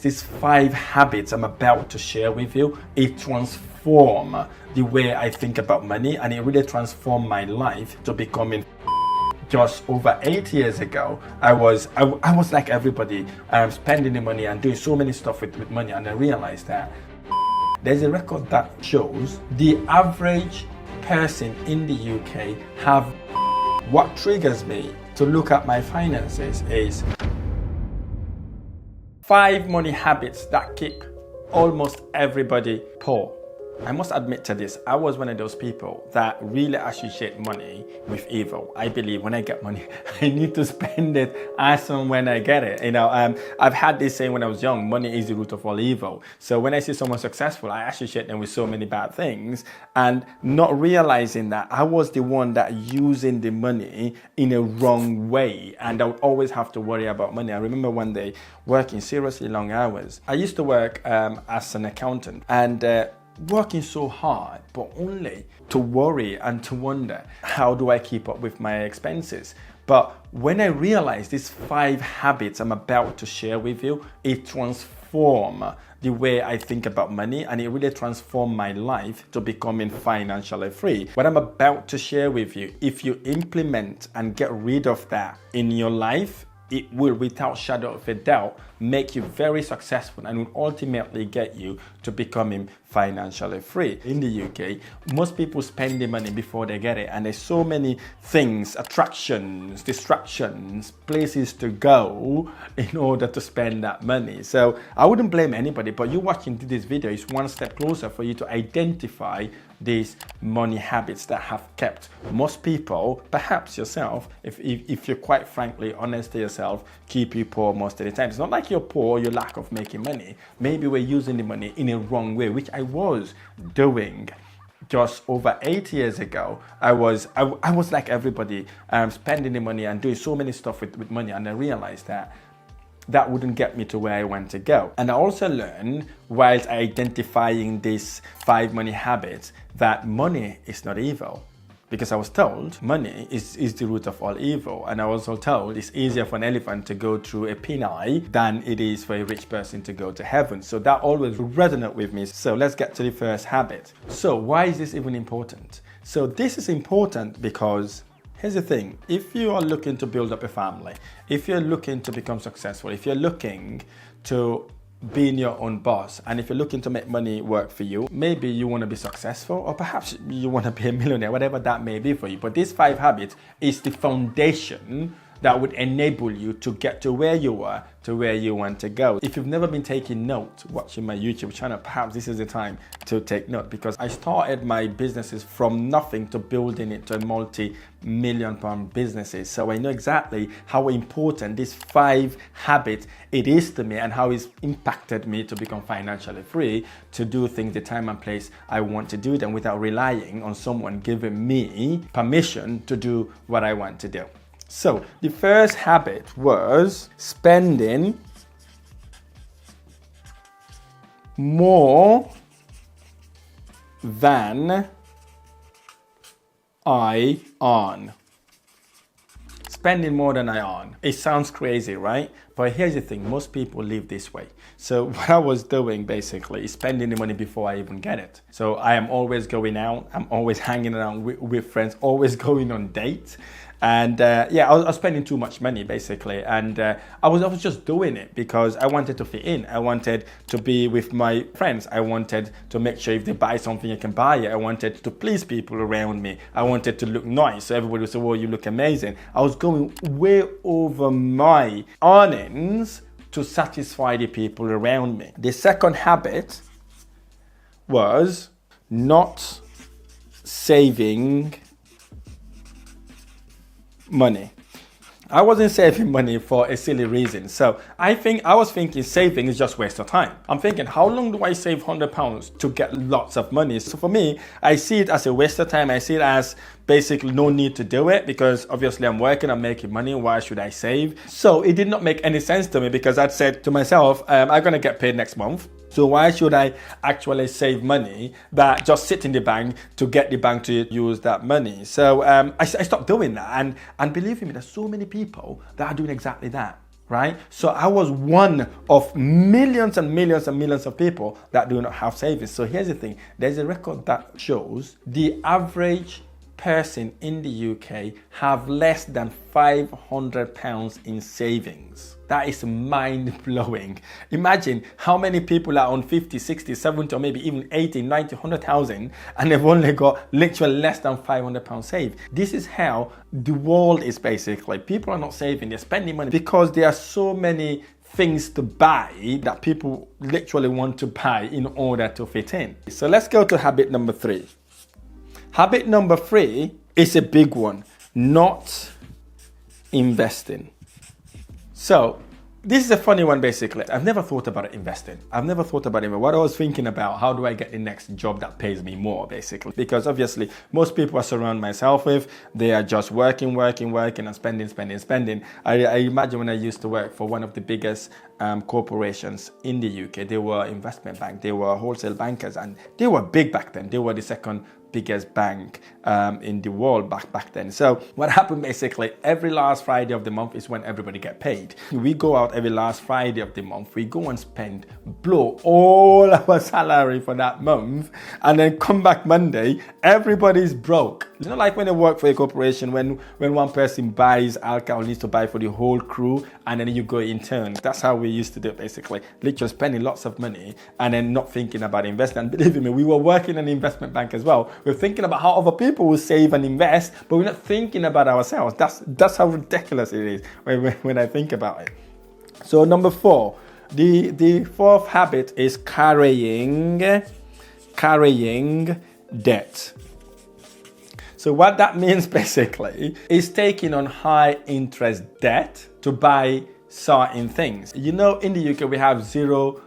These 5 habits I'm about to share with you, it transformed the way I think about money, and it really transformed my life to becoming just over 8 years ago. I was like everybody, spending the money and doing so many stuff with money, and I realized that there's a record that shows the average person in the UK have. What triggers me to look at my finances is 5 money habits that keep almost everybody poor. I must admit to this, I was one of those people that really associate money with evil. I believe when I get money, I need to spend it as and when I get it. I've had this saying when I was young, money is the root of all evil. So when I see someone successful, I associate them with so many bad things, and not realizing that I was the one that using the money in a wrong way, and I would always have to worry about money. I remember one day working seriously long hours. I used to work as an accountant, and working so hard, but only to worry and to wonder, how do I keep up with my expenses? But when I realized these 5 habits I'm about to share with you, it transformed the way I think about money, and it really transformed my life to becoming financially free. What I'm about to share with you, if you implement and get rid of that in your life, it will, without shadow of a doubt, make you very successful and will ultimately get you to becoming financially free. In the UK, most people spend the money before they get it, and there's so many things, attractions, distractions, places to go in order to spend that money. So I wouldn't blame anybody, but you watching this video is one step closer for you to identify these money habits that have kept most people, perhaps yourself, if you're quite frankly honest to yourself, keep you poor most of the time. It's not like you're poor, you lack of making money. Maybe we're using the money in a wrong way, which I was doing just over 8 years ago. I was like everybody, spending the money and doing so many stuff with money, and I realized that wouldn't get me to where I want to go. And I also learned, whilst identifying these 5 money habits, that money is not evil. Because I was told money is the root of all evil. And I was also told it's easier for an elephant to go through a pin-eye than it is for a rich person to go to heaven. So that always resonated with me. So let's get to the first habit. So why is this even important? So this is important because here's the thing. If you are looking to build up a family, if you're looking to become successful, if you're looking to being your own boss, and if you're looking to make money work for you, maybe you want to be successful, or perhaps you want to be a millionaire, whatever that may be for you. But these 5 habits is the foundation that would enable you to get to where you are, to where you want to go. If you've never been taking note watching my YouTube channel, perhaps this is the time to take note, because I started my businesses from nothing to building it to multi-million pound businesses. So I know exactly how important this 5 habits it is to me, and how it's impacted me to become financially free, to do things the time and place I want to do them without relying on someone giving me permission to do what I want to do. So the first habit was spending more than I earn. Spending more than I earn. It sounds crazy, right? But here's the thing, most people live this way. So what I was doing basically is spending the money before I even get it. So I am always going out, I'm always hanging around with friends, always going on dates. And I was spending too much money basically, and I was just doing it because I wanted to fit in. I wanted to be with my friends. I wanted to make sure if they buy something I can buy it. I wanted to please people around me. I wanted to look nice, so everybody would say, "Well, you look amazing." I was going way over my earnings to satisfy the people around me. The second habit was not saving money. I wasn't saving money for a silly reason. So I was thinking saving is just waste of time. I'm thinking, how long do I save £100 to get lots of money? So for me, I see it as a waste of time. I see it as basically no need to do it, because obviously I'm working, I'm making money. Why should I save? So it did not make any sense to me, because I'd said to myself, I'm going to get paid next month. So why should I actually save money that just sit in the bank to get the bank to use that money? So I stopped doing that. And believe me, there's so many people that are doing exactly that. right? So I was one of millions and millions and millions of people that do not have savings. So here's the thing. There's a record that shows the average person in the UK have less than £500 in savings. That is mind-blowing. Imagine how many people are on 50, 60, 70, or maybe even 80, 90, 100,000, and they've only got literally less than £500 saved. This is how the world is basically. People are not saving, they're spending money because there are so many things to buy that people literally want to buy in order to fit in. So let's go to habit number 3. Habit number 3 is a big one, not investing. So this is a funny one basically. I've never thought about investing. I've never thought about it. What I was thinking about, how do I get the next job that pays me more basically? Because obviously most people I surround myself with, they are just working and spending. I imagine when I used to work for one of the biggest corporations in the UK, they were investment bank, they were wholesale bankers, and they were big back then. They were the second biggest bank in the world back then. So what happened basically, every last Friday of the month is when everybody get paid. We go out every last Friday of the month, we go and spend, blow all our salary for that month, and then come back Monday, everybody's broke. It's not like when you work for a corporation, when one person buys alcohol, needs to buy for the whole crew, and then you go in turn. That's how we used to do it basically. Literally spending lots of money and then not thinking about investing. And believe me, we were working in an investment bank as well. We're thinking about how other people will save and invest, but we're not thinking about ourselves. That's how ridiculous it is when I think about it. So number 4, the fourth habit is carrying debt. So what that means basically is taking on high interest debt to buy certain things. You know, in the UK we have 0%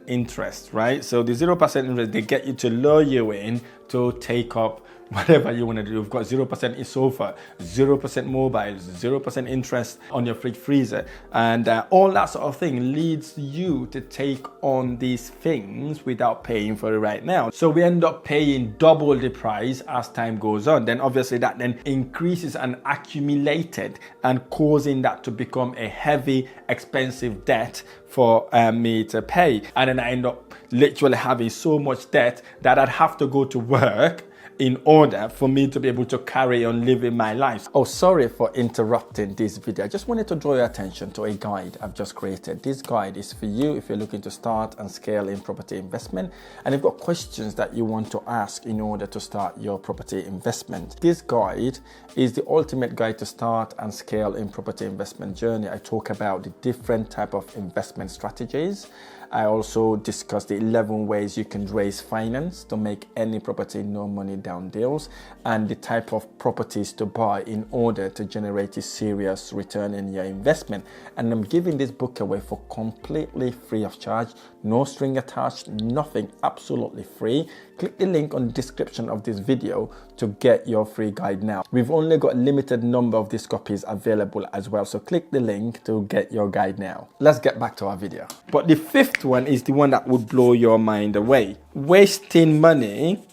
interest, right? So the 0% interest, they get you to lure you in to take up whatever you want to do. You've got 0% in sofa, 0% mobiles, 0% interest on your fridge freezer, and all that sort of thing leads you to take on these things without paying for it right now. So we end up paying double the price as time goes on. Then obviously that then increases and accumulated and causing that to become a heavy, expensive debt for me to pay. And then I end up literally having so much debt that I'd have to go to work in order for me to be able to carry on living my life. Oh, sorry for interrupting this video. I just wanted to draw your attention to a guide I've just created. This guide is for you if you're looking to start and scale in property investment, and you've got questions that you want to ask in order to start your property investment. This guide is the ultimate guide to start and scale in property investment journey. I talk about the different type of investment strategies. I also discuss the 11 ways you can raise finance to make any property no money down deals, and the type of properties to buy in order to generate a serious return in your investment. And I'm giving this book away for completely free of charge, no string attached, nothing, absolutely free. Click the link on the description of this video to get your free guide now. We've only got a limited number of these copies available as well, so click the link to get your guide now. Let's get back to our video. But the 5th one is the one that would blow your mind away. Wasting money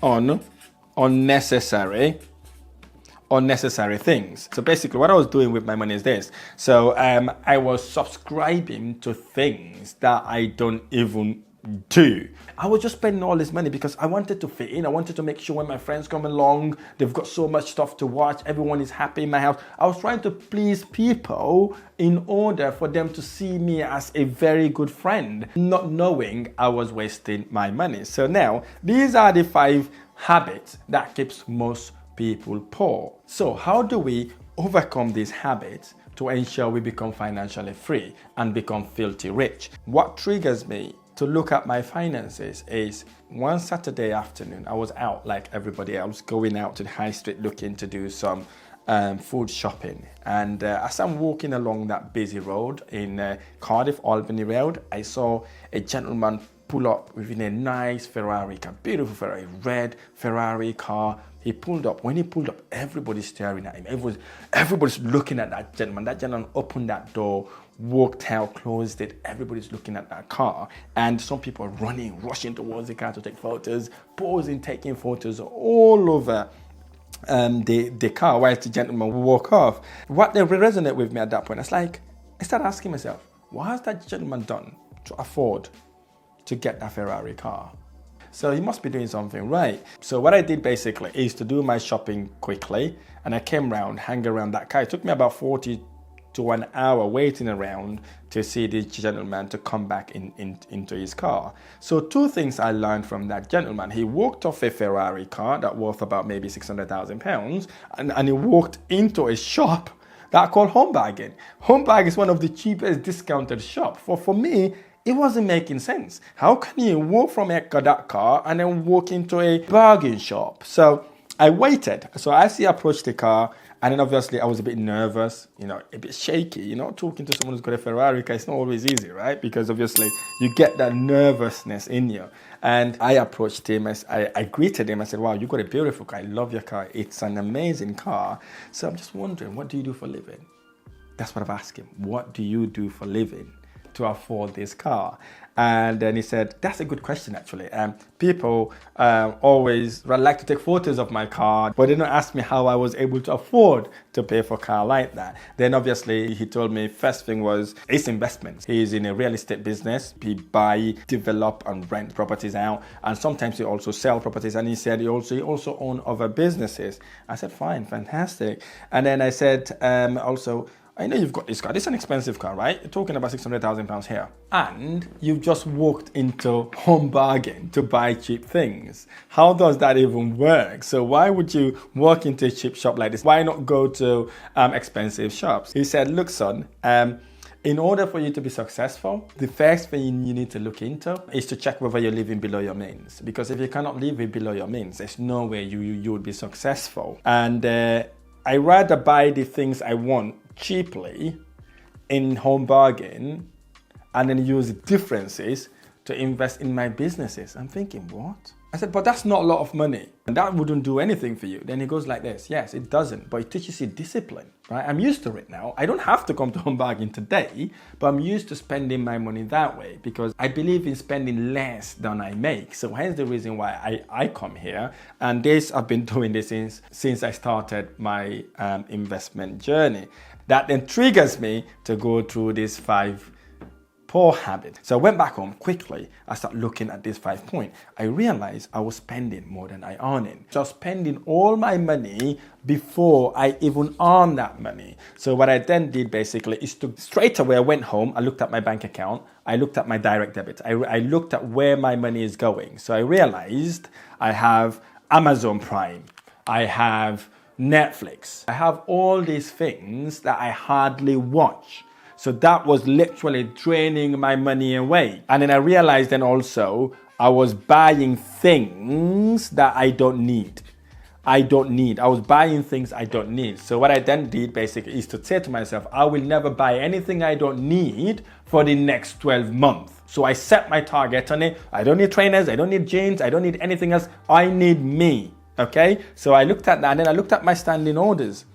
on unnecessary things. So basically what I was doing with my money is this. So I was subscribing to things that I don't even do. I was just spending all this money because I wanted to fit in. I wanted to make sure when my friends come along, they've got so much stuff to watch, everyone is happy in my house. I was trying to please people in order for them to see me as a very good friend, not knowing I was wasting my money. So now, these are the 5 habits that keeps most people poor. So how do we overcome these habits to ensure we become financially free and become filthy rich? What triggers me to look at my finances is one Saturday afternoon, I was out like everybody else, going out to the high street looking to do some food shopping. And as I'm walking along that busy road in Cardiff, Albany Road, I saw a gentleman pull up within a nice Ferrari car, beautiful Ferrari, red Ferrari car. He pulled up. When he pulled up, everybody's staring at him. Everybody's looking at that gentleman. That gentleman opened that door, walked out, closed it. Everybody's looking at that car. And some people are running, rushing towards the car to take photos, posing, taking photos all over the car while the gentleman walk off. What they resonate with me at that point, it's like, I started asking myself, what has that gentleman done to afford to get that Ferrari car? So he must be doing something right. So what I did basically is to do my shopping quickly, and I came around, hang around that car. It took me about 40 to an hour waiting around to see this gentleman to come back into his car. So two things I learned from that gentleman. He walked off a Ferrari car that worth about maybe £600,000, and he walked into a shop that called Home Bargain. Home Bargain is one of the cheapest discounted shops. For me, it wasn't making sense. How can you walk from that car and then walk into a bargain shop? So I waited. So as he approached the car, and then obviously I was a bit nervous, a bit shaky, talking to someone who's got a Ferrari car, it's not always easy, right? Because obviously you get that nervousness in you. And I approached him, I greeted him, I said, wow, you got a beautiful car, I love your car, it's an amazing car. So I'm just wondering, what do you do for a living? That's what I've asked him. What do you do for a living to afford this car? And then he said, that's a good question, actually. People always like to take photos of my car, but they don't ask me how I was able to afford to pay for a car like that. Then obviously he told me first thing was it's investments. He's in a real estate business. He buy, develop and rent properties out. And sometimes he also sell properties. And he said he also own other businesses. I said, fine, fantastic. And then I said also, I know you've got this car. This is an expensive car, right? You're talking about £600,000 here. And you've just walked into Home Bargain to buy cheap things. How does that even work? So why would you walk into a cheap shop like this? Why not go to expensive shops? He said, look, son, in order for you to be successful, the first thing you need to look into is to check whether you're living below your means. Because if you cannot live below your means, there's no way you would be successful. And I rather buy the things I want cheaply in Home Bargain and then use the differences to invest in my businesses. I'm thinking, what? I said, but that's not a lot of money and that wouldn't do anything for you. Then he goes like this, yes, it doesn't, but it teaches you discipline, right? I'm used to it now. I don't have to come to Home Bargain today, but I'm used to spending my money that way because I believe in spending less than I make. So hence the reason why I come here. And I've been doing this since I started my investment journey. That then triggers me to go through these 5 poor habits. So I went back home quickly. I started looking at these 5 points. I realized I was spending more than I earning. So I was spending all my money before I even earned that money. So what I then did basically is to straight away I went home. I looked at my bank account. I looked at my direct debit. I looked at where my money is going. So I realized I have Amazon Prime. I have Netflix. I have all these things that I hardly watch. So that was literally draining my money away. And then I realized then also I was buying things that I don't need. I was buying things I don't need. So what I then did basically is to say to myself, I will never buy anything I don't need for the next 12 months. So I set my target on it. I don't need trainers. I don't need jeans. I don't need anything else. I need me. Okay, so I looked at that and then I looked at my standing orders.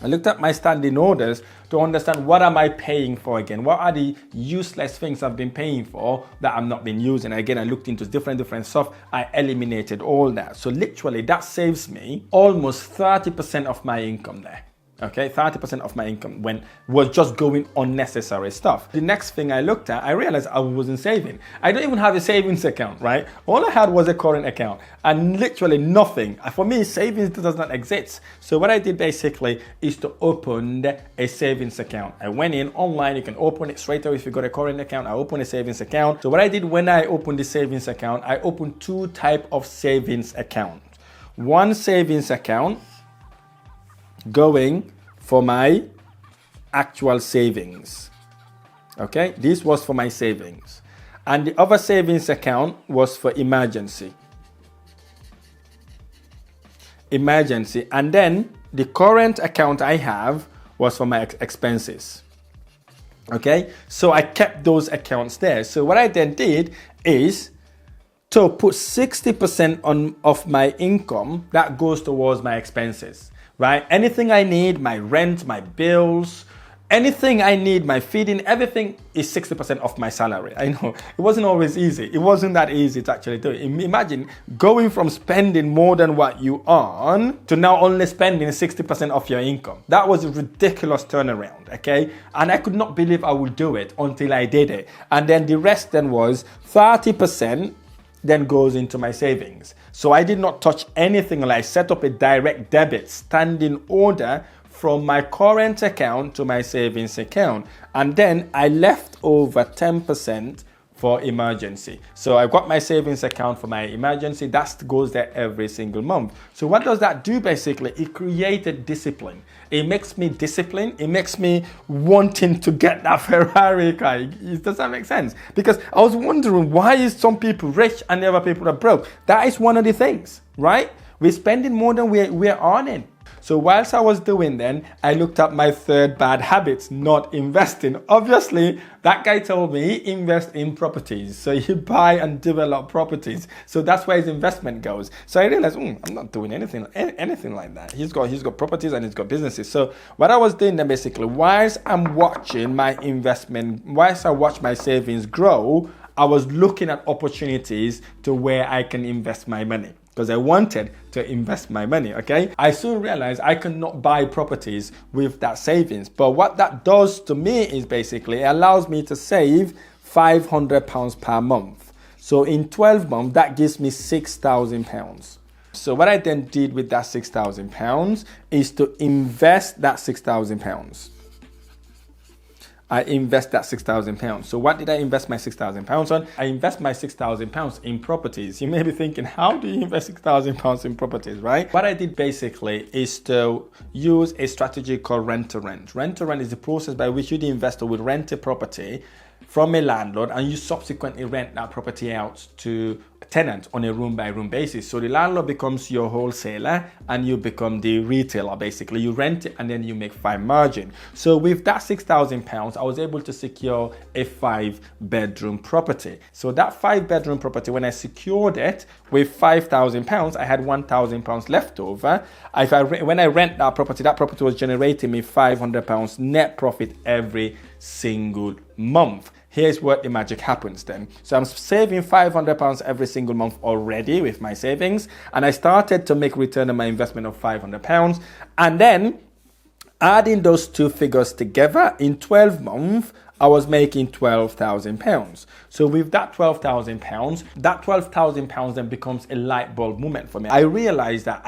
I looked at my standing orders to understand what am I paying for again? What are the useless things I've been paying for that I've not been using? Again, I looked into different stuff. I eliminated all that. So literally that saves me almost 30% of my income there. Okay, 30% of my income was just going unnecessary stuff. The next thing I looked at, I realized I wasn't saving. I don't even have a savings account, right? All I had was a current account and literally nothing. For me, savings does not exist. So what I did basically is to open a savings account. I went in online, you can open it straight away if you got a current account. I opened a savings account. So what I did when I opened the savings account, I opened 2 types of savings accounts. One savings account going for my actual savings. Okay, this was for my savings. And the other savings account was for emergency. And then the current account I have was for my expenses. Okay, so I kept those accounts there. So what I then did is to put 60% of my income that goes towards my expenses. Right? Anything I need, my rent, my bills, Anything I need, my feeding, everything is 60% of my salary. I know it wasn't always easy. It wasn't that easy to actually do it. Imagine going from spending more than what you earn to now only spending 60% of your income. That was a ridiculous turnaround, okay? And I could not believe I would do it until I did it. And then the rest then was 30% then goes into my savings. So I did not touch anything. I set up a direct debit standing order from my current account to my savings account. And then I left over 10% for emergency. So I got my savings account for my emergency. That goes there every single month. So what does that do basically? It created discipline. It makes me disciplined. It makes me wanting to get that Ferrari car. Does that make sense? Because I was wondering, why is some people rich and the other people are broke? That is one of the things, right? We're spending more than we're earning. So whilst I was doing then, I looked at my third bad habits, not investing. Obviously, that guy told me invest in properties. So you buy and develop properties. So that's where his investment goes. So I realized, I'm not doing anything like that. He's got properties and he's got businesses. So what I was doing then basically, whilst I'm watching my investment, whilst I watch my savings grow, I was looking at opportunities to where I can invest my money, because I wanted to invest my money, okay? I soon realized I cannot buy properties with that savings. But what that does to me is basically it allows me to save £500 per month. So in 12 months, that gives me £6,000. So what I then did with that £6,000 is to invest that £6,000. I invest that £6,000. So what did I invest my £6,000 on? I invest my £6,000 in properties. You may be thinking, how do you invest £6,000 in properties, right? What I did basically is to use a strategy called rent to rent. Rent to rent is the process by which you, the investor, would rent a property from a landlord and you subsequently rent that property out to a tenant on a room by room basis. So the landlord becomes your wholesaler and you become the retailer. Basically, you rent it and then you make fine margin. So with that £6,000, I was able to secure a 5-bedroom property. So that 5-bedroom property, when I secured it with £5,000, I had £1,000 left over. When I rent that property was generating me £500 net profit every single month. Here's where the magic happens then. So I'm saving £500 every single month already with my savings. And I started to make return on my investment of £500. And then adding those two figures together, in 12 months, I was making £12,000. So with that £12,000 then becomes a light bulb moment for me. I realized that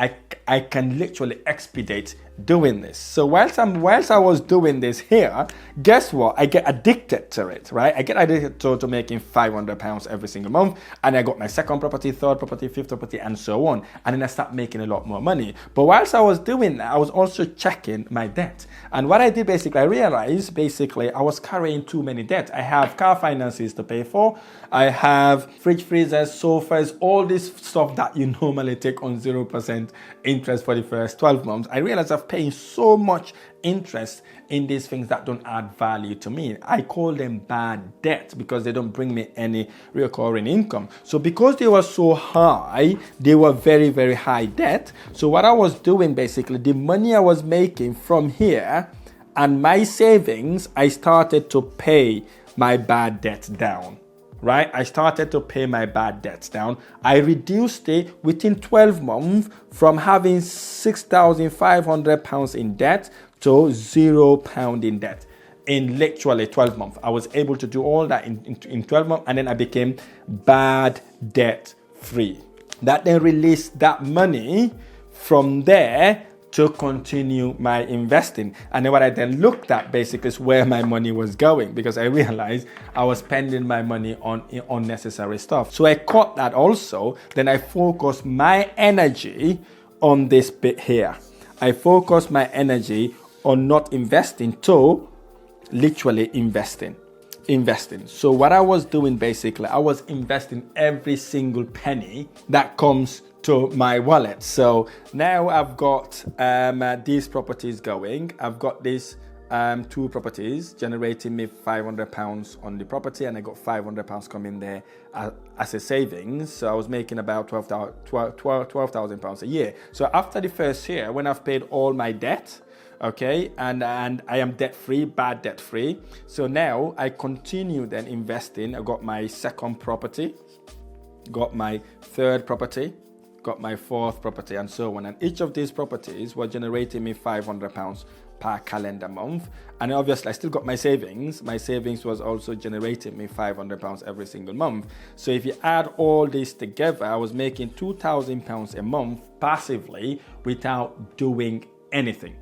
I can literally expedite doing this. So whilst I was doing this here, guess what? I get addicted to it, right? I get addicted to making £500 every single month. And I got my second property, third property, fifth property, and so on. And then I start making a lot more money. But whilst I was doing that, I was also checking my debt. And what I did basically, I realized basically I was carrying too many debts. I have car finances to pay for. I have fridge, freezers, sofas, all this stuff that you normally take on 0% interest for the first 12 months. I realized I've paying so much interest in these things that don't add value to me. I call them bad debt because they don't bring me any recurring income. So because they were so high, they were very, very high debt. So what I was doing basically, the money I was making from here and my savings, I started to pay my bad debt down. Right? I started to pay my bad debts down. I reduced it within 12 months from having £6,500 in debt to £0 in debt. In literally 12 months. I was able to do all that in 12 months, and then I became bad debt free. That then released that money from there to continue my investing. And then what I then looked at basically is where my money was going, because I realized I was spending my money on unnecessary stuff. So I cut that also. Then I focused my energy on this bit here. I focused my energy on not investing to literally investing. So what I was doing basically, I was investing every single penny that comes to my wallet. So now I've got these properties going. I've got these 2 properties generating me £500 on the property, and I got £500 coming there as a savings. So I was making about £12,000 a year. So after the first year, when I've paid all my debt, okay, and I am debt free, bad debt free. So now I continue then investing. I got my second property, got my third property, got my fourth property, and so on. And each of these properties were generating me £500 per calendar month. And obviously I still got my savings. My savings was also generating me £500 every single month. So if you add all this together, I was making £2,000 a month passively without doing anything.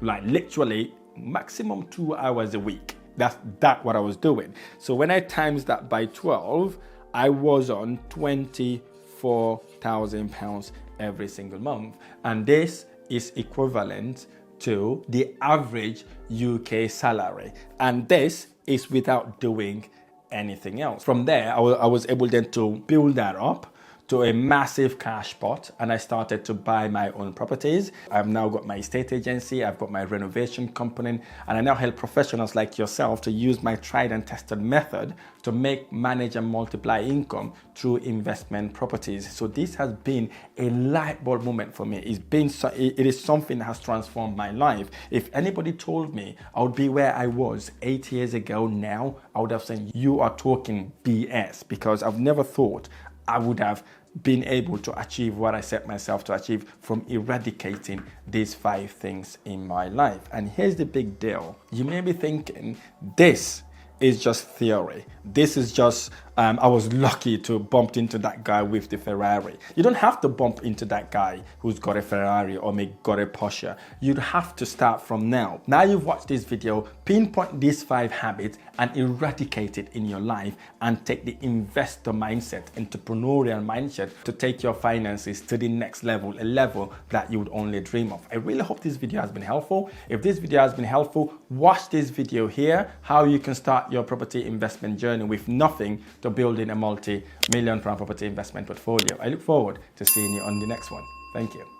Like literally maximum 2 hours a week. That's what I was doing. So when I times that by 12, I was on £24,000 every single month. And this is equivalent to the average UK salary. And this is without doing anything else. From there, I was able then to build that up to a massive cash pot, and I started to buy my own properties. I've now got my estate agency, I've got my renovation company, and I now help professionals like yourself to use my tried and tested method to make, manage, and multiply income through investment properties. So this has been a light bulb moment for me. It is something that has transformed my life. If anybody told me I would be where I was 8 years ago now, I would have said, you are talking BS, because I've never thought I would have been able to achieve what I set myself to achieve from eradicating these 5 things in my life. And here's the big deal. You may be thinking, this is just theory. This is just, I was lucky to bump into that guy with the Ferrari. You don't have to bump into that guy who's got a Ferrari or may got a Porsche. You'd have to start from now. Now you've watched this video, pinpoint these 5 habits and eradicate it in your life, and take the investor mindset, entrepreneurial mindset, to take your finances to the next level, a level that you would only dream of. I really hope this video has been helpful. If this video has been helpful, watch this video here, how you can start your property investment journey with nothing to building a multi-million pound property investment portfolio. I look forward to seeing you on the next one. Thank you.